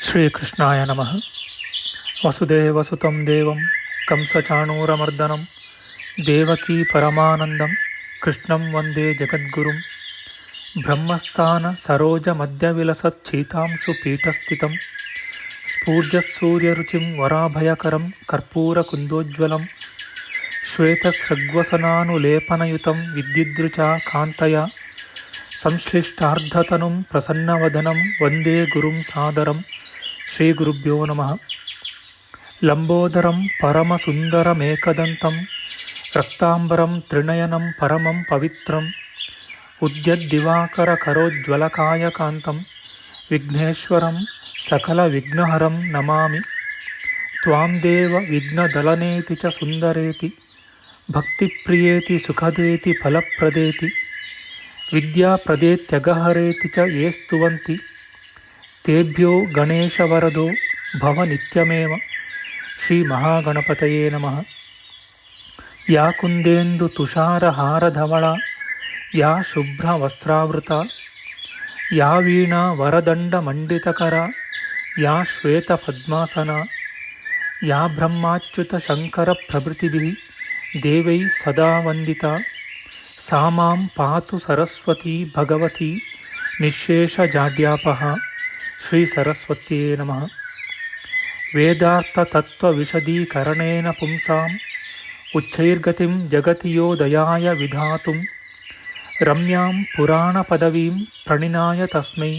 ಶ್ರೀಕೃಷ್ಣಾಯ ನಮಃ. ವಸುದೇವಸುತಂ ದೇವಂ ಕಂಸಚಾಣೂರಮರ್ದನಂ ದೇವಕೀ ಪರಮಾನಂದಂ ಕೃಷ್ಣಂ ವಂದೇ ಜಗದ್ಗುರುಂ. ಬ್ರಹ್ಮಸ್ಥಾನ ಸರೋಜ ಮಧ್ಯವಿಲಸಚ್ಛೀತಾಂಶು ಪೀಠಸ್ಥಿತಂ ಸ್ಫೂರ್ಜತ್ಸೂರ್ಯರುಚಿಂ ವರಾಭಯಕರಂ ಕರ್ಪೂರಕುಂದೋಜ್ವಲಂ ಶ್ವೇತಸೃಗ್ವಸನಾನುಲೇಪನಯುತಂ ವಿದ್ಯುದ್ರುಚಾ ಕಾಂತಯ ಸಂಶ್ಲಿಷ್ಟಾರ್ಧತನುಂ ಪ್ರಸನ್ನವದನಂ ವಂದೇ ಗುರುಂ ಸಾದರಂ. ಶ್ರೀ ಗುರುಭ್ಯೋ ನಮಃ. ಲಂಬೋದರಂ ಪರಮಸುಂದರಮೇಕದಂತಂ ರಕ್ತಾಂಬರಂ ತ್ರಿನಯನಂ ಪರಮಂ ಪವಿತ್ರಂ ಉದ್ಯದ್ದಿವಾಕರಕರೋಜ್ವಲಕಾಯಕಾಂತಂ ವಿಘ್ನೇಶ್ವರಂ ಸಕಲವಿಘ್ನಹರಂ ನಮಾಮಿ. ತ್ವಾಂ ದೇವ ವಿಘ್ನದಲನೇತಿ ಚ ಸುಂದರೇತಿ ಭಕ್ತಿಪ್ರಿಯೇತಿ ಸುಖದೇತಿ ಫಲಪ್ರದೇತಿ ವಿದ್ಯಾಪ್ರದೇತ್ಯಗಹರೇತಿ ಚ ಯೇ ಸ್ತುವಂತಿ ತೇಭ್ಯೋ ಗಣೇಶವರದೋ ಭವ ನಿತ್ಯಮೇವ. ಶ್ರೀ ಮಹಾಗಣಪತಯೇ ನಮಃ. ಯಾ ಕುಂದೇಂದು ತುಷಾರಹಾರಧವಳ ಯಾ ಶುಭ್ರವಸ್ತ್ರಾವೃತ ಯಾ ವೀಣಾ ವರದಂಡಮಂಡಿತಕರ ಯಾ ಶ್ವೇತಪದ್ಮಾಸನ ಯಾ ಬ್ರಹ್ಮಾಚ್ಯುತ ಶಂಕರ ಪ್ರಭೃತಿಭಿಃ ದೇವೈಃ ಸದಾ ವಂದಿತಾ ಸಾ ಮಾಂ ಪಾತು ಸರಸ್ವತೀ ಭಗವತಿ ನಿಶ್ಶೇಷಜಾಡ್ಯಾಪಃ. ಶ್ರೀ ಸರಸ್ವತ್ಯೇ ನಮಃ. ವೇದಾರ್ಥತತ್ವವಿಶದೀಕರಣೇನ ಪುಂಸಾಂ ಉಚ್ಚೈರ್ಗತಿಂ ಜಗತಿ ಯೋ ದಯಾಯ ವಿಧಾತುಂ ರಮ್ಯಾಂ ಪುರಾಣಪದವೀಂ ಪ್ರಣಿನಾಯ ತಸ್ಮೈ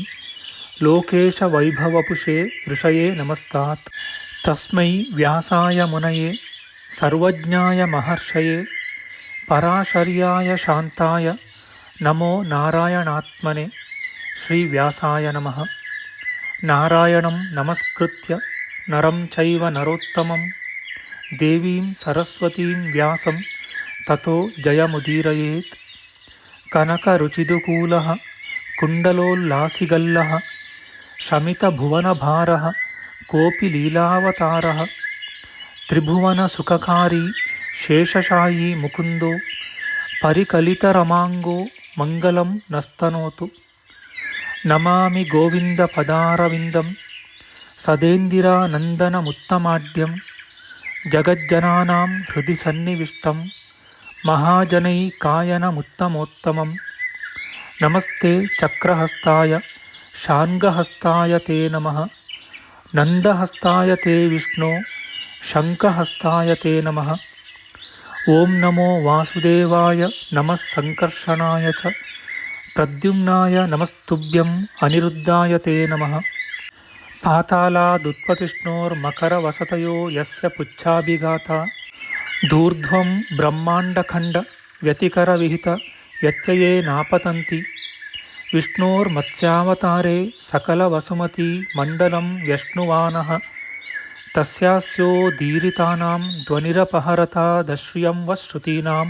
ಲೋಕೇಶವೈಭವಪುಷೇ ಋಷಯೇ ನಮಸ್ತಾತ್. ತಸ್ಮೈ ವ್ಯಾಸಾಯ ಮುನಯೇ ಸರ್ವಜ್ಞಾಯ ಮಹರ್ಷಯೇ ಪರಾಶರ್ಯಾಯ ಶಾಂತಾಯ ನಮೋ ನಾರಾಯಣಾತ್ಮನೆ. ಶ್ರೀ ವ್ಯಾಸಾಯ ನಮಃ. ನಾರಾಯಣಂ ನಮಸ್ಕೃತ್ಯ ನರಂ ಚೈವ ನರೋತ್ತಮಂ ದೇವೀಂ ಸರಸ್ವತೀಂ ವ್ಯಾಸಂ ತತೋ ಜಯಮುದೀರಯೇತ್. ಕನಕರುಚಿದುಕೂಲಃ ಕುಂಡಲೋಲ್ಲಾಸಿಗಲ್ಲಃ ಶಮಿತಭುವನಭಾರಃ ಕೋಪಿ ಲೀಲಾವತಾರಃ ತ್ರಿಭುವನಸುಖಕಾರಿ ಶೇಷಶಾಯೀ ಮುಕುಂದೋ ಪರಿಕಲಿತರಮಾಂಗೋ ಮಂಗಲಂ ನಸ್ತನೋತು. ನಮಾಮಿ ಗೋವಿಂದ ಪದಾರವಿಂದಂ ಸದೇಂದಿರಾನಂದನಮುತ್ತಮಾಡ್ಯಂ ಜಗಜ್ಜನಾನಾಂ ಹೃದಯ ಸನ್ನಿವಿಷ್ಟಂ ಮಹಾಜನೈಕಾಯನಮುತ್ತಮೋತ್ತಮಂ. ನಮಸ್ತೆ ಚಕ್ರಹಸ್ತಾಯ ಶಾರ್ङ्ಗಹಸ್ತಾಯ ತೇ ನಮಃ. ನಂದಹಸ್ತಾಯ ತೇ ವಿಷ್ಣೋ ಶಂಖಹಸ್ತಾಯ ತೇ ನಮಃ. ಓಂ ನಮೋ ವಾಸುದೇವಾಯ ನಮಃ ಸಂಕರ್ಷಣಾಯ ಚ ಪ್ರದ್ಯುಮ್ನಾಯ ನಮಸ್ತುಭ್ಯಂ ಅನಿರುದ್ಧಾಯ ತೇ ನಮಃ. ಪಾತಾಲಾದುತ್ಪತಿಷ್ಣೋರ್ಮಕರವಸತಯೋ ಯಸ್ಯ ಪುಚ್ಛಾಭಿಘಾತ ಧೂರ್ಧ್ವಂ ಬ್ರಹ್ಮಾಂಡಖಂಡ ವ್ಯತಿಕರವಿಹಿತ ವ್ಯತ್ಯಯೇ ನಾಪತಂತಿ ವಿಷ್ಣೋರ್ಮತ್ಸ್ಯಾವತಾರೇ ಸಕಲವಸುಮತಿ ಮಂಡಲಂ ವ್ಯಶ್ನುವಾನಃ ತಸ್ಯಾಸ್ಯೋದೀರಿತಾನಾಂ ಧ್ವನಿರಪಹರತಾದಶ್ರಿಯಂ ವ ಶ್ರುತೀನಾಂ.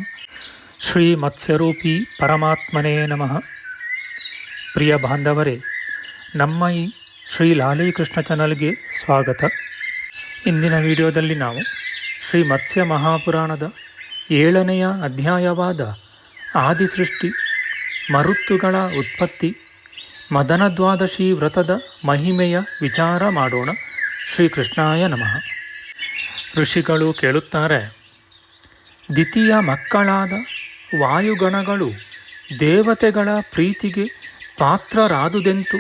ಶ್ರೀ ಮತ್ಸ್ಯರೂಪಿ ಪರಮಾತ್ಮನೇ ನಮಃ. ಪ್ರಿಯ ಬಾಂಧವರೇ, ನಮ್ಮ ಈ ಶ್ರೀ ಲಾಲೀಕೃಷ್ಣ ಚಾನಲ್ಗೆ ಸ್ವಾಗತ. ಇಂದಿನ ವಿಡಿಯೋದಲ್ಲಿ ನಾವು ಶ್ರೀ ಮತ್ಸ್ಯ ಮಹಾಪುರಾಣದ 7ನೆಯ ಅಧ್ಯಾಯವಾದ ಆದಿಸೃಷ್ಟಿ, ಮರುತ್ತುಗಳ ಉತ್ಪತ್ತಿ, ಮದನದ್ವಾದಶಿ ವ್ರತದ ಮಹಿಮೆಯ ವಿಚಾರ ಮಾಡೋಣ. ಶ್ರೀಕೃಷ್ಣಾಯ ನಮಃ. ಋಷಿಗಳು ಕೇಳುತ್ತಾರೆ, ದ್ವಿತೀಯ ಮಕ್ಕಳಾದ ವಾಯುಗಣಗಳು ದೇವತೆಗಳ ಪ್ರೀತಿಗೆ ಪಾತ್ರರಾದುದೆಂತು?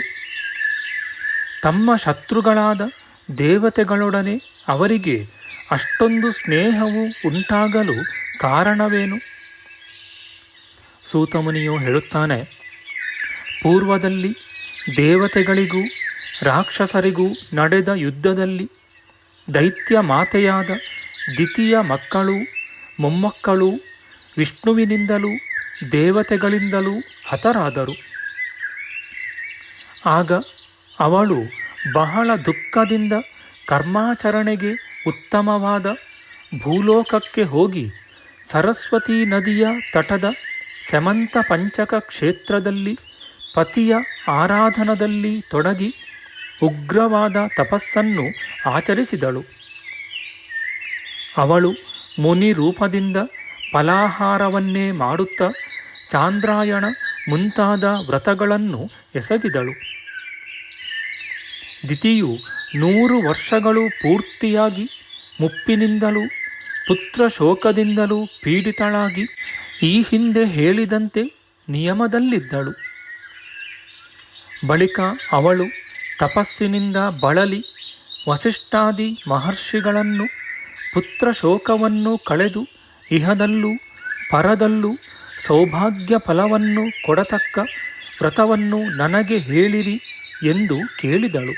ತಮ್ಮ ಶತ್ರುಗಳಾದ ದೇವತೆಗಳೊಡನೆ ಅವರಿಗೆ ಅಷ್ಟೊಂದು ಸ್ನೇಹವು ಉಂಟಾಗಲು ಕಾರಣವೇನು? ಸೂತಮುನಿಯು ಹೇಳುತ್ತಾನೆ, ಪೂರ್ವದಲ್ಲಿ ದೇವತೆಗಳಿಗೂ ರಾಕ್ಷಸರಿಗೂ ನಡೆದ ಯುದ್ಧದಲ್ಲಿ ದೈತ್ಯ ಮಾತೆಯಾದ ದ್ವಿತೀಯ ಮಕ್ಕಳು ಮೊಮ್ಮಕ್ಕಳು ವಿಷ್ಣುವಿನಿಂದಲೂ ದೇವತೆಗಳಿಂದಲೂ ಹತರಾದರು. ಆಗ ಅವಳು ಬಹಳ ದುಃಖದಿಂದ ಕರ್ಮಾಚರಣೆಗೆ ಉತ್ತಮವಾದ ಭೂಲೋಕಕ್ಕೆ ಹೋಗಿ ಸರಸ್ವತೀ ನದಿಯ ತಟದ ಸ್ಯಮಂತ ಪಂಚಕ ಕ್ಷೇತ್ರದಲ್ಲಿ ಪತಿಯ ಆರಾಧನದಲ್ಲಿ ತೊಡಗಿ ಉಗ್ರವಾದ ತಪಸ್ಸನ್ನು ಆಚರಿಸಿದಳು. ಅವಳು ಮುನಿ ರೂಪದಿಂದ ಫಲಾಹಾರವನ್ನೇ ಮಾಡುತ್ತಾ ಚಾಂದ್ರಾಯಣ ಮುಂತಾದ ವ್ರತಗಳನ್ನು ಎಸಗಿದಳು. ದಿತಿಯು 100 ವರ್ಷಗಳು ಪೂರ್ತಿಯಾಗಿ ಮುಪ್ಪಿನಿಂದಲೂ ಪುತ್ರ ಶೋಕದಿಂದಲೂ ಪೀಡಿತಳಾಗಿ ಈ ಹಿಂದೆ ಹೇಳಿದಂತೆ ನಿಯಮದಲ್ಲಿದ್ದಳು. ಬಳಿಕ ಅವಳು ತಪಸ್ಸಿನಿಂದ ಬಳಲಿ ವಸಿಷ್ಠಾದಿ ಮಹರ್ಷಿಗಳನ್ನು ಪುತ್ರ ಶೋಕವನ್ನು ಕಳೆದು ಇಹದಲ್ಲೂ ಪರದಲ್ಲೂ ಸೌಭಾಗ್ಯ ಫಲವನ್ನು ಕೊಡತಕ್ಕ ವ್ರತವನ್ನು ನನಗೆ ಹೇಳಿರಿ ಎಂದು ಕೇಳಿದಳು.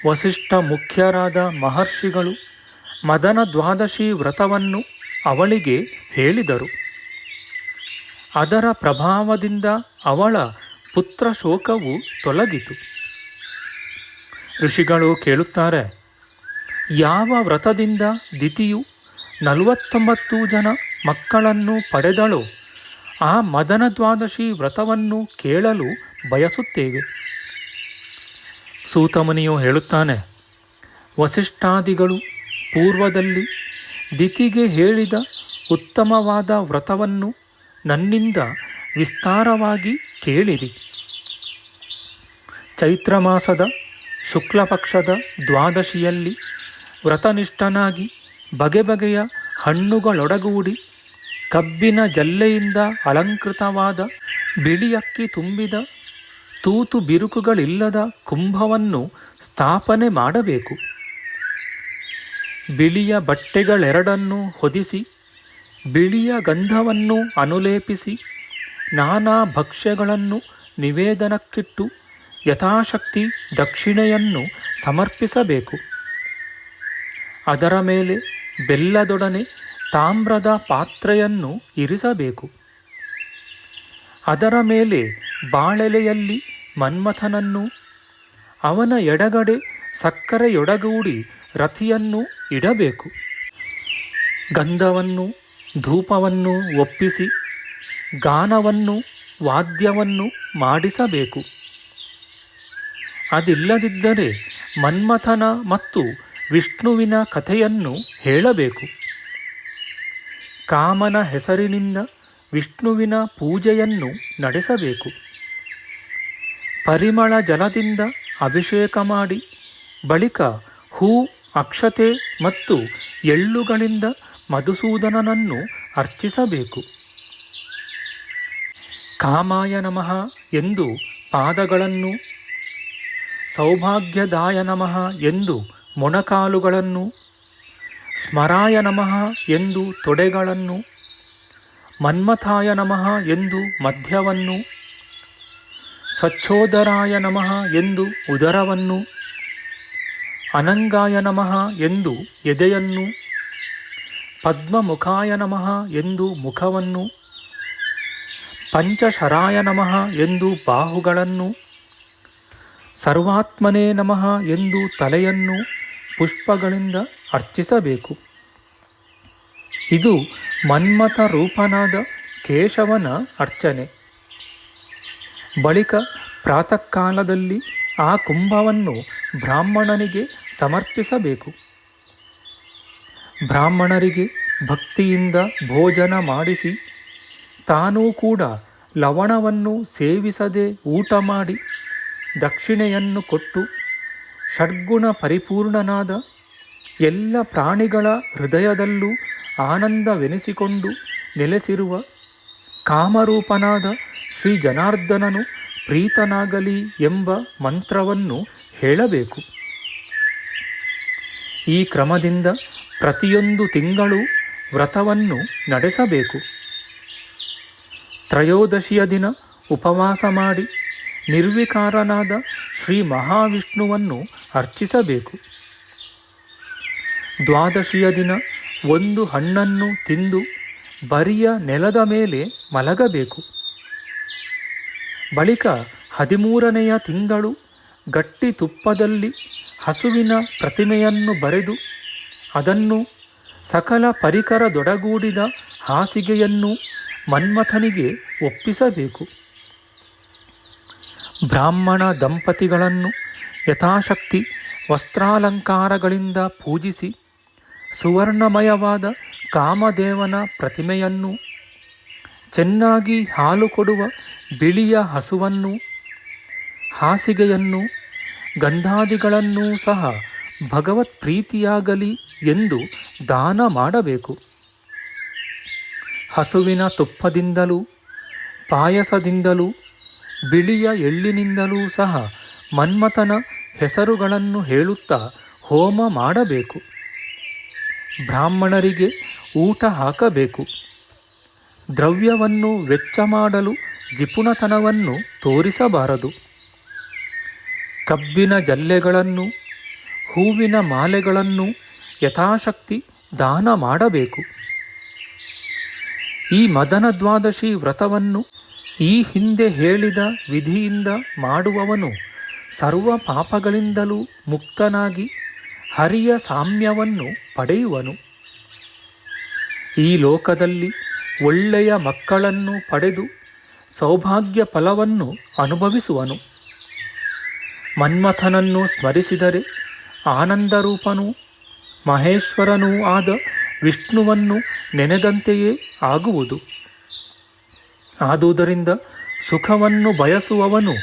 ವಸಿಷ್ಠ ಮುಖ್ಯರಾದ ಮಹರ್ಷಿಗಳು ಮದನ ದ್ವಾದಶಿ ವ್ರತವನ್ನು ಅವಳಿಗೆ ಹೇಳಿದರು. ಅದರ ಪ್ರಭಾವದಿಂದ ಅವಳ ಪುತ್ರ ಶೋಕವು ತೊಲಗಿತು. ಋಷಿಗಳು ಕೇಳುತ್ತಾರೆ, ಯಾವ ವ್ರತದಿಂದ ದಿತಿಯು 49 ಜನ ಮಕ್ಕಳನ್ನು ಪಡೆದಳೋ ಆ ಮದನ ದ್ವಾದಶಿ ವ್ರತವನ್ನು ಕೇಳಲು ಬಯಸುತ್ತೇವೆ. ಸೂತಮುನಿಯು ಹೇಳುತ್ತಾನೆ, ವಸಿಷ್ಠಾದಿಗಳು ಪೂರ್ವದಲ್ಲಿ ದಿತಿಗೆ ಹೇಳಿದ ಉತ್ತಮವಾದ ವ್ರತವನ್ನು ನನ್ನಿಂದ ವಿಸ್ತಾರವಾಗಿ ಕೇಳಿರಿ. ಚೈತ್ರ ಮಾಸದ ಶುಕ್ಲಪಕ್ಷದ ದ್ವಾದಶಿಯಲ್ಲಿ ವ್ರತನಿಷ್ಠನಾಗಿ ಬಗೆ ಬಗೆಯ ಹಣ್ಣುಗಳೊಡಗೂಡಿ ಕಬ್ಬಿನ ಜಲ್ಲೆಯಿಂದ ಅಲಂಕೃತವಾದ ಬಿಳಿಯಕ್ಕಿ ತುಂಬಿದ ತೂತು ಬಿರುಕುಗಳಿಲ್ಲದ ಕುಂಭವನ್ನು ಸ್ಥಾಪನೆ ಮಾಡಬೇಕು. ಬಿಳಿಯ ಬಟ್ಟೆಗಳೆರಡನ್ನು ಹೊದಿಸಿ ಬಿಳಿಯ ಗಂಧವನ್ನು ಅನುಲೇಪಿಸಿ ನಾನಾ ಭಕ್ಷ್ಯಗಳನ್ನು ನಿವೇದನಕ್ಕಿಟ್ಟು ಯಥಾಶಕ್ತಿ ದಕ್ಷಿಣೆಯನ್ನು ಸಮರ್ಪಿಸಬೇಕು. ಅದರ ಮೇಲೆ ಬೆಲ್ಲದೊಡನೆ ತಾಮ್ರದ ಪಾತ್ರೆಯನ್ನು ಇರಿಸಬೇಕು. ಅದರ ಮೇಲೆ ಬಾಳೆಲೆಯಲ್ಲಿ ಮನ್ಮಥನನ್ನು, ಅವನ ಎಡಗಡೆ ಸಕ್ಕರೆಯೊಡಗೂಡಿ ರತಿಯನ್ನು ಇಡಬೇಕು. ಗಂಧವನ್ನು ಧೂಪವನ್ನು ಒಪ್ಪಿಸಿ ಗಾನವನ್ನು ವಾದ್ಯವನ್ನು ಮಾಡಿಸಬೇಕು. ಅದಿಲ್ಲದಿದ್ದರೆ ಮನ್ಮಥನ ಮತ್ತು ವಿಷ್ಣುವಿನ ಕಥೆಯನ್ನು ಹೇಳಬೇಕು. ಕಾಮನ ಹೆಸರಿನಿಂದ ವಿಷ್ಣುವಿನ ಪೂಜೆಯನ್ನು ನಡೆಸಬೇಕು. ಪರಿಮಳ ಜಲದಿಂದ ಅಭಿಷೇಕ ಮಾಡಿ ಬಳಿಕ ಹೂ, ಅಕ್ಷತೆ ಮತ್ತು ಎಳ್ಳುಗಳಿಂದ ಮಧುಸೂದನನನ್ನು ಅರ್ಚಿಸಬೇಕು. ಕಾಮಾಯ ನಮಃ ಎಂದು ಪಾದಗಳನ್ನು, ಸೌಭಾಗ್ಯದಾಯ ನಮಃ ಎಂದು ಮೊಣಕಾಲುಗಳನ್ನು, ಸ್ಮರಾಯ ನಮಃ ಎಂದು ತೊಡೆಗಳನ್ನು, ಮನ್ಮಥಾಯ ನಮಃ ಎಂದು ಮಧ್ಯವನ್ನು, ಸ್ವಚ್ಛೋದರಾಯ ನಮಃ ಎಂದು ಉದರವನ್ನು, ಅನಂಗಾಯ ನಮಃ ಎಂದು ಎದೆಯನ್ನು, ಪದ್ಮಮುಖಾಯ ನಮಃ ಎಂದು ಮುಖವನ್ನು, ಪಂಚಶರಾಯ ನಮಃ ಎಂದು ಬಾಹುಗಳನ್ನು, ಸರ್ವಾತ್ಮನೇ ನಮಃ ಎಂದು ತಲೆಯನ್ನು ಪುಷ್ಪಗಳಿಂದ ಅರ್ಚಿಸಬೇಕು. ಇದು ಮನ್ಮಥ ರೂಪನಾದ ಕೇಶವನ ಅರ್ಚನೆ. ಬಳಿಕ ಪ್ರಾತಃ ಕಾಲದಲ್ಲಿ ಆ ಕುಂಭವನ್ನು ಬ್ರಾಹ್ಮಣನಿಗೆ ಸಮರ್ಪಿಸಬೇಕು. ಬ್ರಾಹ್ಮಣರಿಗೆ ಭಕ್ತಿಯಿಂದ ಭೋಜನ ಮಾಡಿಸಿ ತಾನೂ ಕೂಡ ಲವಣವನ್ನು ಸೇವಿಸದೆ ಊಟ ಮಾಡಿ ದಕ್ಷಿಣೆಯನ್ನು ಕೊಟ್ಟು ಷಡ್ಗುಣ ಪರಿಪೂರ್ಣನಾದ ಎಲ್ಲ ಪ್ರಾಣಿಗಳ ಹೃದಯದಲ್ಲೂ ಆನಂದವೆನಿಸಿಕೊಂಡು ನೆಲೆಸಿರುವ ಕಾಮರೂಪನಾದ ಶ್ರೀ ಜನಾರ್ದನನು ಪ್ರೀತನಾಗಲಿ ಎಂಬ ಮಂತ್ರವನ್ನು ಹೇಳಬೇಕು. ಈ ಕ್ರಮದಿಂದ ಪ್ರತಿಯೊಂದು ತಿಂಗಳು ವ್ರತವನ್ನು ನಡೆಸಬೇಕು. ತ್ರಯೋದಶಿಯ ದಿನ ಉಪವಾಸ ಮಾಡಿ ನಿರ್ವಿಕಾರನಾದ ಶ್ರೀ ಮಹಾವಿಷ್ಣುವನ್ನು ಅರ್ಚಿಸಬೇಕು. ದ್ವಾದಶಿಯ ದಿನ ಒಂದು ಹಣ್ಣನ್ನು ತಿಂದು ಬರಿಯ ನೆಲದ ಮೇಲೆ ಮಲಗಬೇಕು. ಬಳಿಕ 13ನೆಯ ತಿಂಗಳು ಗಟ್ಟಿ ತುಪ್ಪದಲ್ಲಿ ಹಸುವಿನ ಪ್ರತಿಮೆಯನ್ನು ಬರೆದು ಅದನ್ನು ಸಕಲ ಪರಿಕರದೊಡಗೂಡಿದ ಹಾಸಿಗೆಯನ್ನು ಮನ್ಮಥನಿಗೆ ಒಪ್ಪಿಸಬೇಕು. ಬ್ರಾಹ್ಮಣ ದಂಪತಿಗಳನ್ನು ಯಥಾಶಕ್ತಿ ವಸ್ತ್ರಾಲಂಕಾರಗಳಿಂದ ಪೂಜಿಸಿ ಸುವರ್ಣಮಯವಾದ ಕಾಮದೇವನ ಪ್ರತಿಮೆಯನ್ನು, ಚೆನ್ನಾಗಿ ಹಾಲು ಕೊಡುವ ಬಿಳಿಯ ಹಸುವನ್ನು, ಹಾಸಿಗೆಯನ್ನು, ಗಂಧಾದಿಗಳನ್ನೂ ಸಹ ಭಗವತ್ ಪ್ರೀತಿಯಾಗಲಿ ಎಂದು ದಾನ ಮಾಡಬೇಕು. ಹಸುವಿನ ತುಪ್ಪದಿಂದಲೂ ಪಾಯಸದಿಂದಲೂ ಬಿಳಿಯ ಎಳ್ಳಿನಿಂದಲೂ ಸಹ ಮನ್ಮಥನ ಹೆಸರುಗಳನ್ನು ಹೇಳುತ್ತಾ ಹೋಮ ಮಾಡಬೇಕು. ಬ್ರಾಹ್ಮಣರಿಗೆ ಊಟ ಹಾಕಬೇಕು. ದ್ರವ್ಯವನ್ನು ವೆಚ್ಚ ಮಾಡಲು ಜಿಪುಣತನವನ್ನು ತೋರಿಸಬಾರದು. ಕಬ್ಬಿನ ಜಲ್ಲೆಗಳನ್ನು ಹೂವಿನ ಮಾಲೆಗಳನ್ನು ಯಥಾಶಕ್ತಿ ದಾನ ಮಾಡಬೇಕು. ಈ ಮದನ ದ್ವಾದಶಿ ವ್ರತವನ್ನು ಈ ಹಿಂದೆ ಹೇಳಿದ ವಿಧಿಯಿಂದ ಮಾಡುವವನು ಸರ್ವ ಪಾಪಗಳಿಂದಲೂ ಮುಕ್ತನಾಗಿ ಹರಿಯ ಸಾಮ್ಯವನ್ನು ಪಡೆಯುವನು. ಈ ಲೋಕದಲ್ಲಿ ಒಳ್ಳೆಯ ಮಕ್ಕಳನ್ನು ಪಡೆದು ಸೌಭಾಗ್ಯ ಫಲವನ್ನು ಅನುಭವಿಸುವನು. ಮನ್ಮಥನನ್ನು ಸ್ಮರಿಸಿದರೆ ಆನಂದರೂಪನೂ ಮಹೇಶ್ವರನೂ ಆದ ವಿಷ್ಣುವನ್ನು ನೆನೆದಂತೆಯೇ ಆಗುವುದು. ಆದುದರಿಂದ ಸುಖವನ್ನು ಬಯಸುವವನು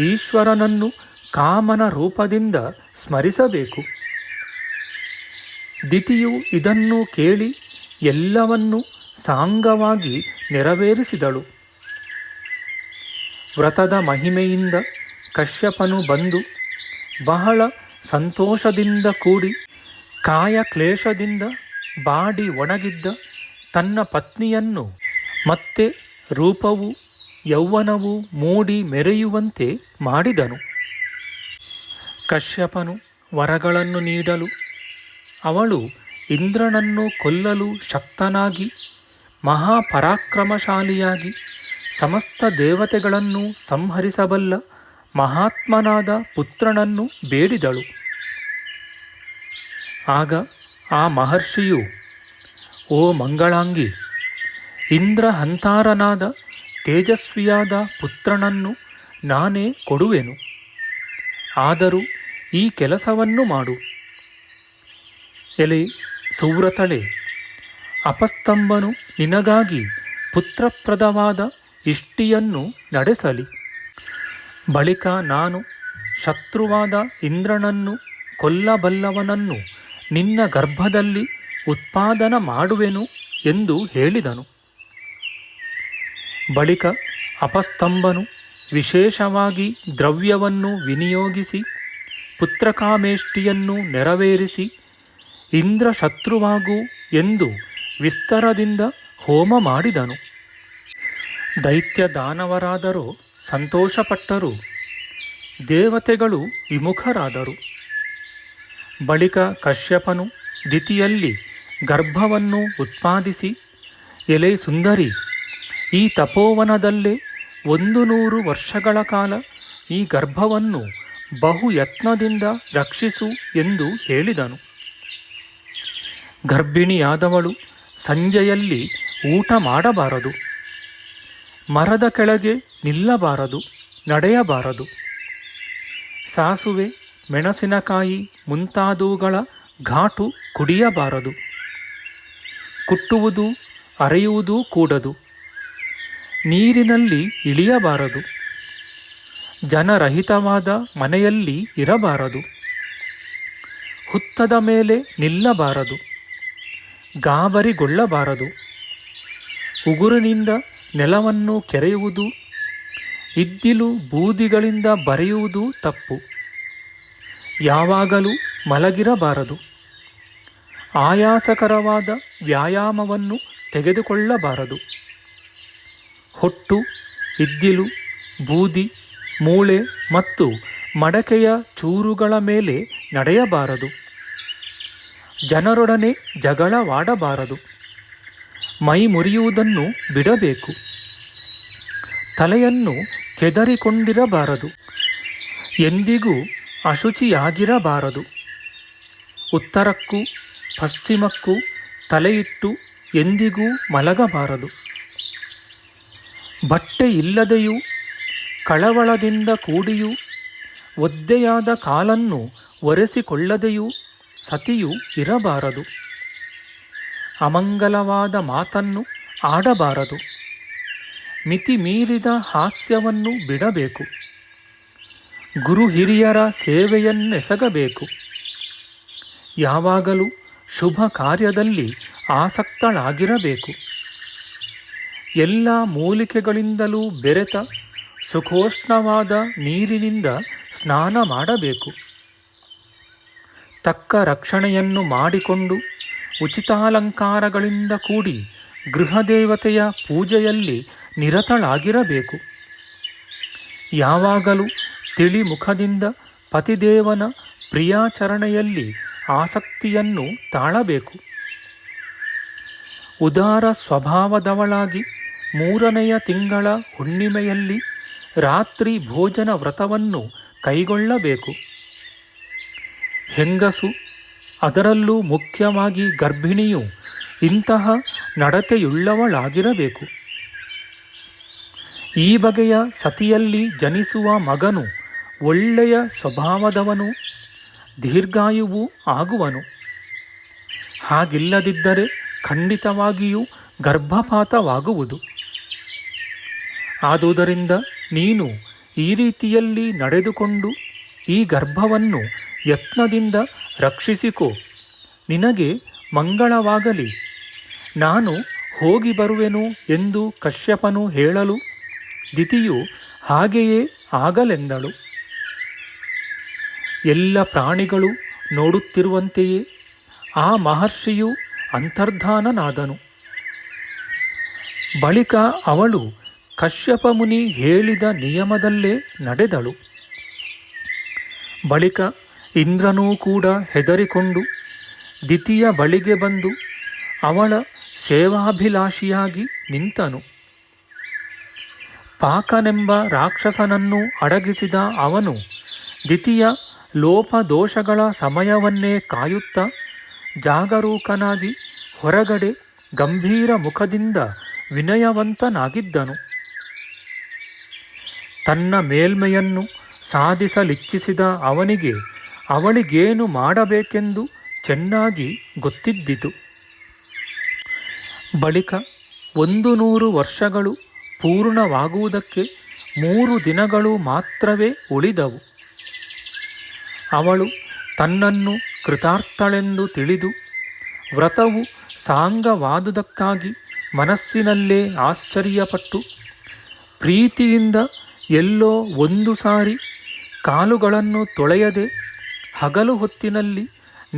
ಈಶ್ವರನನ್ನು ಕಾಮನ ರೂಪದಿಂದ ಸ್ಮರಿಸಬೇಕು. ದಿತಿಯು ಇದನ್ನು ಕೇಳಿ ಎಲ್ಲವನ್ನೂ ಸಾಂಗವಾಗಿ ನೆರವೇರಿಸಿದಳು. ವ್ರತದ ಮಹಿಮೆಯಿಂದ ಕಶ್ಯಪನು ಬಂದು ಬಹಳ ಸಂತೋಷದಿಂದ ಕೂಡಿ ಕಾಯ ಕ್ಲೇಶದಿಂದ ಬಾಡಿ ಒಣಗಿದ್ದ ತನ್ನ ಪತ್ನಿಯನ್ನು ಮತ್ತೆ ರೂಪವು ಯೌವನವು ಮೂಡಿ ಮೆರೆಯುವಂತೆ ಮಾಡಿದನು. ಕಶ್ಯಪನು ವರಗಳನ್ನು ನೀಡಲು ಅವಳು ಇಂದ್ರನನ್ನು ಕೊಲ್ಲಲು ಶಕ್ತನಾಗಿ ಮಹಾಪರಾಕ್ರಮಶಾಲಿಯಾಗಿ ಸಮಸ್ತ ದೇವತೆಗಳನ್ನು ಸಂಹರಿಸಬಲ್ಲ ಮಹಾತ್ಮನಾದ ಪುತ್ರನನ್ನು ಬೇಡಿದಳು. ಆಗ ಆ ಮಹರ್ಷಿಯು, ಓ ಮಂಗಳಾಂಗಿ, ಇಂದ್ರಹಂತಾರನಾದ ತೇಜಸ್ವಿಯಾದ ಪುತ್ರನನ್ನು ನಾನೇ ಕೊಡುವೆನು. ಆದರೂ ಈ ಕೆಲಸವನ್ನು ಮಾಡು. ಎಲೆ ಸುವ್ರತಳೆ, ಅಪಸ್ತಂಭನು ನಿನಗಾಗಿ ಪುತ್ರಪ್ರದವಾದ ಇಷ್ಟಿಯನ್ನು ನಡೆಸಲಿ. ಬಳಿಕ ನಾನು ಶತ್ರುವಾದ ಇಂದ್ರನನ್ನು ಕೊಲ್ಲಬಲ್ಲವನನ್ನು ನಿನ್ನ ಗರ್ಭದಲ್ಲಿ ಉತ್ಪಾದನ ಮಾಡುವೆನು ಎಂದು ಹೇಳಿದನು. ಬಳಿಕ ಅಪಸ್ತಂಭನು ವಿಶೇಷವಾಗಿ ದ್ರವ್ಯವನ್ನು ವಿನಿಯೋಗಿಸಿ ಪುತ್ರಕಾಮೇಷ್ಟಿಯನ್ನು ನೆರವೇರಿಸಿ ಇಂದ್ರ ಶತ್ರುವಾಗು ಎಂದು ವಿಸ್ತರದಿಂದ ಹೋಮ ಮಾಡಿದನು. ದೈತ್ಯ ದಾನವರಾದರೋ ಸಂತೋಷಪಟ್ಟರು, ದೇವತೆಗಳು ವಿಮುಖರಾದರು. ಬಳಿಕ ಕಶ್ಯಪನು ದಿತಿಯಲ್ಲಿ ಗರ್ಭವನ್ನು ಉತ್ಪಾದಿಸಿ, ಎಲೆ ಸುಂದರಿ, ಈ ತಪೋವನದಲ್ಲೇ 100 ವರ್ಷಗಳ ಕಾಲ ಈ ಗರ್ಭವನ್ನು ಬಹು ಯತ್ನದಿಂದ ರಕ್ಷಿಸು ಎಂದು ಹೇಳಿದನು. ಗರ್ಭಿಣಿಯಾದವಳು ಸಂಜೆಯಲ್ಲಿ ಊಟ ಮಾಡಬಾರದು, ಮರದ ಕೆಳಗೆ ನಿಲ್ಲಬಾರದು, ನಡೆಯಬಾರದು. ಸಾಸುವೆ, ಮೆಣಸಿನಕಾಯಿ ಮುಂತಾದವುಗಳ ಘಾಟು ಕುಡಿಯಬಾರದು. ಕುಟ್ಟುವುದು ಅರೆಯುವುದೂ ಕೂಡದು. ನೀರಿನಲ್ಲಿ ಇಳಿಯಬಾರದು. ಜನರಹಿತವಾದ ಮನೆಯಲ್ಲಿ ಇರಬಾರದು. ಹುತ್ತದ ಮೇಲೆ ನಿಲ್ಲಬಾರದು. ಗಾಬರಿಗೊಳ್ಳಬಾರದು. ಉಗುರಿನಿಂದ ನೆಲವನ್ನು ಕೆರೆಯುವುದು, ಇದ್ದಿಲು ಬೂದಿಗಳಿಂದ ಬರೆಯುವುದು ತಪ್ಪು. ಯಾವಾಗಲೂ ಮಲಗಿರಬಾರದು. ಆಯಾಸಕರವಾದ ವ್ಯಾಯಾಮವನ್ನು ತೆಗೆದುಕೊಳ್ಳಬಾರದು. ಹೊಟ್ಟು, ಇದ್ದಿಲು, ಬೂದಿ, ಮೂಳೆ ಮತ್ತು ಮಡಕೆಯ ಚೂರುಗಳ ಮೇಲೆ ನಡೆಯಬಾರದು. ಜನರೊಡನೆ ಜಗಳವಾಡಬಾರದು. ಮೈ ಮುರಿಯುವುದನ್ನು ಬಿಡಬೇಕು. ತಲೆಯನ್ನು ಕೆದರಿಕೊಂಡಿರಬಾರದು. ಎಂದಿಗೂ ಅಶುಚಿಯಾಗಿರಬಾರದು. ಉತ್ತರಕ್ಕೂ ಪಶ್ಚಿಮಕ್ಕೂ ತಲೆಯಿಟ್ಟು ಎಂದಿಗೂ ಮಲಗಬಾರದು. ಬಟ್ಟೆ ಇಲ್ಲದೆಯೂ ಕಳವಳದಿಂದ ಕೂಡಿಯೂ ಒದ್ದೆಯಾದ ಕಾಲನ್ನು ಒರೆಸಿಕೊಳ್ಳದೆಯೂ ಸತಿಯು ಇರಬಾರದು. ಅಮಂಗಲವಾದ ಮಾತನ್ನು ಆಡಬಾರದು. ಮಿತಿ ಮೀರಿದ ಹಾಸ್ಯವನ್ನು ಬಿಡಬೇಕು. ಗುರು ಹಿರಿಯರ ಸೇವೆಯನ್ನೆಸಗಬೇಕು. ಯಾವಾಗಲೂ ಶುಭ ಕಾರ್ಯದಲ್ಲಿ ಆಸಕ್ತಳಾಗಿರಬೇಕು. ಎಲ್ಲ ಮೂಲಿಕೆಗಳಿಂದಲೂ ಬೆರೆತ ಸುಖೋಷ್ಣವಾದ ನೀರಿನಿಂದ ಸ್ನಾನ ಮಾಡಬೇಕು. ತಕ್ಕ ರಕ್ಷಣೆಯನ್ನು ಮಾಡಿಕೊಂಡು ಉಚಿತಾಲಂಕಾರಗಳಿಂದ ಕೂಡಿ ಗೃಹದೇವತೆಯ ಪೂಜೆಯಲ್ಲಿ ನಿರತಳಾಗಿರಬೇಕು. ಯಾವಾಗಲೂ ತಿಳಿ ಮುಖದಿಂದ ಪತಿದೇವನ ಪ್ರಿಯಾಚರಣೆಯಲ್ಲಿ ಆಸಕ್ತಿಯನ್ನು ತಾಳಬೇಕು. ಉದಾರ ಸ್ವಭಾವದವಳಾಗಿ 3ನೆಯ ತಿಂಗಳ ಹುಣ್ಣಿಮೆಯಲ್ಲಿ ರಾತ್ರಿ ಭೋಜನ ವ್ರತವನ್ನು ಕೈಗೊಳ್ಳಬೇಕು. ಹೆಂಗಸು, ಅದರಲ್ಲೂ ಮುಖ್ಯವಾಗಿ ಗರ್ಭಿಣಿಯು ಇಂತಹ ನಡತೆಯುಳ್ಳವಳಾಗಿರಬೇಕು. ಈ ಬಗೆಯ ಸತಿಯಲ್ಲಿ ಜನಿಸುವ ಮಗನು ಒಳ್ಳೆಯ ಸ್ವಭಾವದವನು, ದೀರ್ಘಾಯುವೂ ಆಗುವನು. ಹಾಗಿಲ್ಲದಿದ್ದರೆ ಖಂಡಿತವಾಗಿಯೂ ಗರ್ಭಪಾತವಾಗುವುದು. ಆದುದರಿಂದ ನೀನು ಈ ರೀತಿಯಲ್ಲಿ ನಡೆದುಕೊಂಡು ಈ ಗರ್ಭವನ್ನು ಯತ್ನದಿಂದ ರಕ್ಷಿಸಿಕೋ. ನಿನಗೆ ಮಂಗಳವಾಗಲಿ. ನಾನು ಹೋಗಿ ಬರುವೆನು ಎಂದು ಕಶ್ಯಪನು ಹೇಳಲು ದಿತಿಯು ಹಾಗೆಯೇ ಆಗಲೆಂದಳು. ಎಲ್ಲ ಪ್ರಾಣಿಗಳು ನೋಡುತ್ತಿರುವಂತೆಯೇ ಆ ಮಹರ್ಷಿಯು ಅಂತರ್ಧಾನನಾದನು. ಬಳಿಕ ಅವಳು ಕಶ್ಯಪ ಮುನಿ ಹೇಳಿದ ನಿಯಮದಲ್ಲೇ ನಡೆದಳು. ಬಳಿಕ ಇಂದ್ರನೂ ಕೂಡ ಹೆದರಿಕೊಂಡು ದಿತಿಯ ಬಳಿಗೆ ಬಂದು ಅವಳ ಸೇವಾಭಿಲಾಷಿಯಾಗಿ ನಿಂತನು. ಪಾಕನೆಂಬ ರಾಕ್ಷಸನನ್ನು ಅಡಗಿಸಿದ ಅವನು ದಿತಿಯ ಲೋಪದೋಷಗಳ ಸಮಯವನ್ನೇ ಕಾಯುತ್ತಾ ಜಾಗರೂಕನಾಗಿ ಹೊರಗಡೆ ಗಂಭೀರ ಮುಖದಿಂದ ವಿನಯವಂತನಾಗಿದ್ದನು. ತನ್ನ ಮೇಲ್ಮೆಯನ್ನು ಸಾಧಿಸಲಿಚ್ಛಿಸಿದ ಅವನಿಗೆ ಅವಳಿಗೇನು ಮಾಡಬೇಕೆಂದು ಚೆನ್ನಾಗಿ ಗೊತ್ತಿದ್ದಿತು. ಬಳಿಕ 100 ವರ್ಷಗಳು ಪೂರ್ಣವಾಗುವುದಕ್ಕೆ 3 ದಿನಗಳು ಮಾತ್ರವೇ ಉಳಿದವು. ಅವಳು ತನ್ನನ್ನು ಕೃತಾರ್ಥಳೆಂದು ತಿಳಿದು ವ್ರತವು ಸಾಂಗವಾದುದಕ್ಕಾಗಿ ಮನಸ್ಸಿನಲ್ಲೇ ಆಶ್ಚರ್ಯಪಟ್ಟು ಪ್ರೀತಿಯಿಂದ ಎಲ್ಲೋ ಒಂದು ಸಾರಿ ಕಾಲುಗಳನ್ನು ತೊಳೆಯದೆ ಹಗಲು ಹೊತ್ತಿನಲ್ಲಿ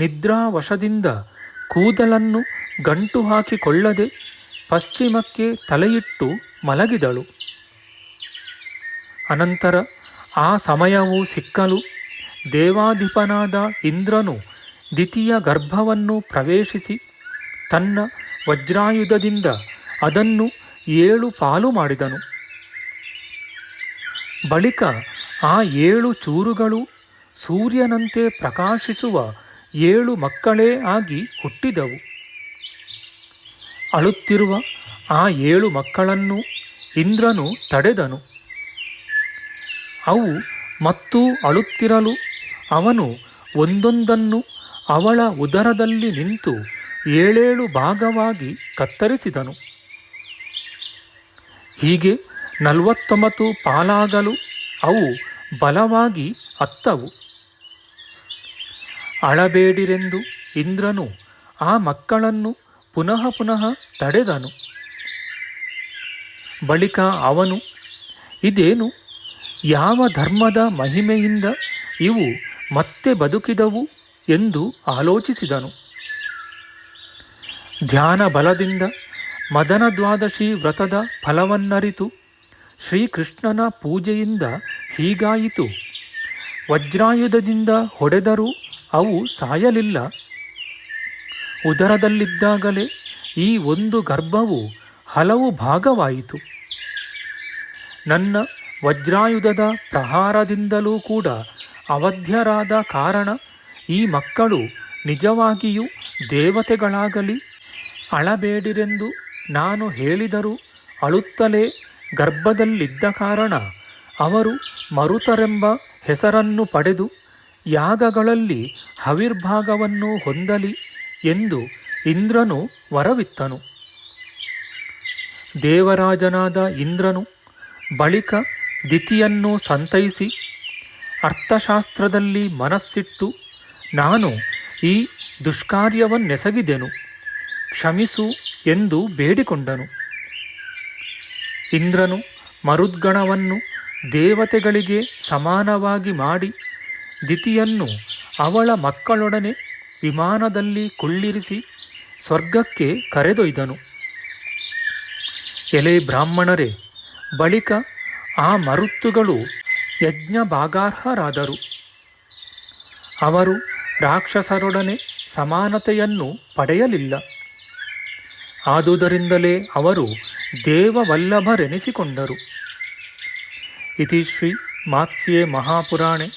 ನಿದ್ರಾವಶದಿಂದ ಕೂದಲನ್ನು ಗಂಟು ಹಾಕಿಕೊಳ್ಳದೆ ಪಶ್ಚಿಮಕ್ಕೆ ತಲೆಯಿಟ್ಟು ಮಲಗಿದಳು. ಅನಂತರ ಆ ಸಮಯವು ಸಿಕ್ಕಲು ದೇವಾಧಿಪನಾದ ಇಂದ್ರನು ದಿತಿಯ ಗರ್ಭವನ್ನು ಪ್ರವೇಶಿಸಿ ತನ್ನ ವಜ್ರಾಯುಧದಿಂದ ಅದನ್ನು 7 ಪಾಲು ಮಾಡಿದನು. ಬಳಿಕ ಆ 7 ಚೂರುಗಳು ಸೂರ್ಯನಂತೆ ಪ್ರಕಾಶಿಸುವ 7 ಮಕ್ಕಳೇ ಆಗಿ ಹುಟ್ಟಿದವು. ಅಳುತ್ತಿರುವ ಆ 7 ಮಕ್ಕಳನ್ನು ಇಂದ್ರನು ತಡೆದನು. ಅವು ಮತ್ತೂ ಅಳುತ್ತಿರಲು ಅವನು ಒಂದೊಂದನ್ನು ಅವಳ ಉದರದಲ್ಲಿ ನಿಂತು 7 ಭಾಗವಾಗಿ ಕತ್ತರಿಸಿದನು. ಹೀಗೆ 49 ಪಾಲಾಗಲು ಅವು ಬಲವಾಗಿ ಅತ್ತವು. ಅಳಬೇಡಿರೆಂದು ಇಂದ್ರನು ಆ ಮಕ್ಕಳನ್ನು ಪುನಃ ಪುನಃ ತಡೆದನು. ಬಳಿಕ ಅವನು, ಇದೇನು, ಯಾವ ಧರ್ಮದ ಮಹಿಮೆಯಿಂದ ಇವು ಮತ್ತೆ ಬದುಕಿದವು ಎಂದು ಆಲೋಚಿಸಿದನು. ಧ್ಯಾನ ಬಲದಿಂದ ಮದನ ದ್ವಾದಶಿ ವ್ರತದ ಫಲವನ್ನರಿತು ಶ್ರೀಕೃಷ್ಣನ ಪೂಜೆಯಿಂದ ಹೀಗಾಯಿತು. ವಜ್ರಾಯುಧದಿಂದ ಹೊಡೆದರೂ ಅವು ಸಾಯಲಿಲ್ಲ. ಉದರದಲ್ಲಿದ್ದಾಗಲೇ ಈ ಒಂದು ಗರ್ಭವು ಹಲವು ಭಾಗವಾಯಿತು. ನನ್ನ ವಜ್ರಾಯುಧದ ಪ್ರಹಾರದಿಂದಲೂ ಕೂಡ ಅವಧ್ಯರಾದ ಕಾರಣ ಈ ಮಕ್ಕಳು ನಿಜವಾಗಿಯೂ ದೇವತೆಗಳಾಗಲಿ. ಅಳಬೇಡಿರೆಂದು ನಾನು ಹೇಳಿದರೂ ಅಳುತ್ತಲೇ ಗರ್ಭದಲ್ಲಿದ್ದ ಕಾರಣ ಅವರು ಮರುತರೆಂಬ ಹೆಸರನ್ನು ಪಡೆದು ಯಾಗಗಳಲ್ಲಿ ಹವಿರ್ಭಾಗವನ್ನು ಹೊಂದಲಿ ಎಂದು ಇಂದ್ರನು ವರವಿತ್ತನು. ದೇವರಾಜನಾದ ಇಂದ್ರನು ಬಳಿಕ ದಿತಿಯನ್ನು ಸಂತೈಸಿ ಅರ್ಥಶಾಸ್ತ್ರದಲ್ಲಿ ಮನಸ್ಸಿಟ್ಟು ನಾನು ಈ ದುಷ್ಕಾರ್ಯವನ್ನೆಸಗಿದೆನು, ಕ್ಷಮಿಸು ಎಂದು ಬೇಡಿಕೊಂಡನು. ಇಂದ್ರನು ಮರುದ್ಗಣವನ್ನು ದೇವತೆಗಳಿಗೆ ಸಮಾನವಾಗಿ ಮಾಡಿ ದಿತಿಯನ್ನು ಅವಳ ಮಕ್ಕಳೊಡನೆ ವಿಮಾನದಲ್ಲಿ ಕುಳ್ಳಿರಿಸಿ ಸ್ವರ್ಗಕ್ಕೆ ಕರೆದೊಯ್ದನು. ಎಲೆ ಬ್ರಾಹ್ಮಣರೇ, ಬಳಿಕ ಆ ಮರುತ್ತುಗಳು ಯಜ್ಞ ಭಾಗಾರ್ಹರಾದರು. ಅವರು ರಾಕ್ಷಸರೊಡನೆ ಸಮಾನತೆಯನ್ನು ಪಡೆಯಲಿಲ್ಲ. ಆದುದರಿಂದಲೇ ಅವರು ದೇವವಲ್ಲಭರೆನಿಸಿಕೊಂಡರು. ಇತಿ ಶ್ರೀ ಮಾತ್ಸ್ಯೆ ಮಹಾಪುರಾಣೆ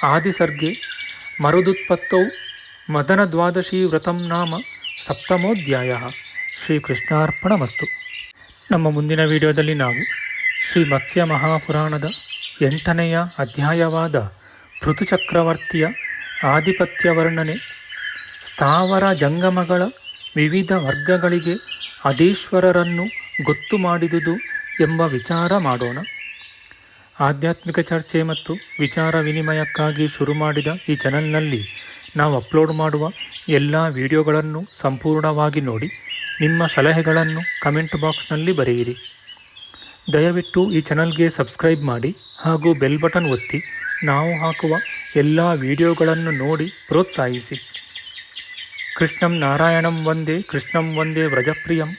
ಆದಿಸರ್ಗೆ ಮರುದುತ್ಪತ್ತೌ ಮದನದ್ವಾದಶೀ ವ್ರತಂ ನಾಮ ಸಪ್ತಮೋಧ್ಯಾಯ. ಶ್ರೀಕೃಷ್ಣಾರ್ಪಣಮಸ್ತು. ನಮ್ಮ ಮುಂದಿನ ವಿಡಿಯೋದಲ್ಲಿ ನಾವು ಶ್ರೀ ಮತ್ಸ್ಯ ಮಹಾಪುರಾಣದ 8ನೆಯ ಅಧ್ಯಾಯವಾದ ಪೃಥುಚಕ್ರವರ್ತಿಯ ಆಧಿಪತ್ಯ ವರ್ಣನೆ, ಸ್ಥಾವರ ಜಂಗಮಗಳ ವಿವಿಧ ವರ್ಗಗಳಿಗೆ ಅಧೀಶ್ವರರನ್ನು ಗೊತ್ತು ಮಾಡಿದುದು ಎಂಬ ವಿಚಾರ ಮಾಡೋಣ. ಆಧ್ಯಾತ್ಮಿಕ ಚರ್ಚೆ ಮತ್ತು ವಿಚಾರ ವಿನಿಮಯಕ್ಕಾಗಿ ಶುರು ಮಾಡಿದ ಈ ಚಾನಲ್ನಲ್ಲಿ ನಾವು ಅಪ್ಲೋಡ್ ಮಾಡುವ ಎಲ್ಲ ವಿಡಿಯೋಗಳನ್ನು ಸಂಪೂರ್ಣವಾಗಿ ನೋಡಿ ನಿಮ್ಮ ಸಲಹೆಗಳನ್ನು ಕಮೆಂಟ್ ಬಾಕ್ಸ್ನಲ್ಲಿ ಬರೆಯಿರಿ. ದಯವಿಟ್ಟು ಈ ಚಾನಲ್ಗೆ ಸಬ್ಸ್ಕ್ರೈಬ್ ಮಾಡಿ ಹಾಗೂ ಬೆಲ್ ಬಟನ್ ಒತ್ತಿ ನಾವು ಹಾಕುವ ಎಲ್ಲ ವಿಡಿಯೋಗಳನ್ನು ನೋಡಿ ಪ್ರೋತ್ಸಾಹಿಸಿ. ಕೃಷ್ಣಂ ನಾರಾಯಣಂ ವಂದೇ ಕೃಷ್ಣಂ ವಂದೇ ವ್ರಜಪ್ರಿಯಂ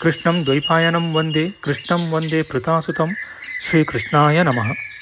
ಕೃಷ್ಣಂ ದ್ವೈಪಾಯನಂ ವಂದೇ ಕೃಷ್ಣಂ ವಂದೇ ಪೃಥಾಸುತಂ. ಶ್ರೀಕೃಷ್ಣಾಯ ನಮಃ.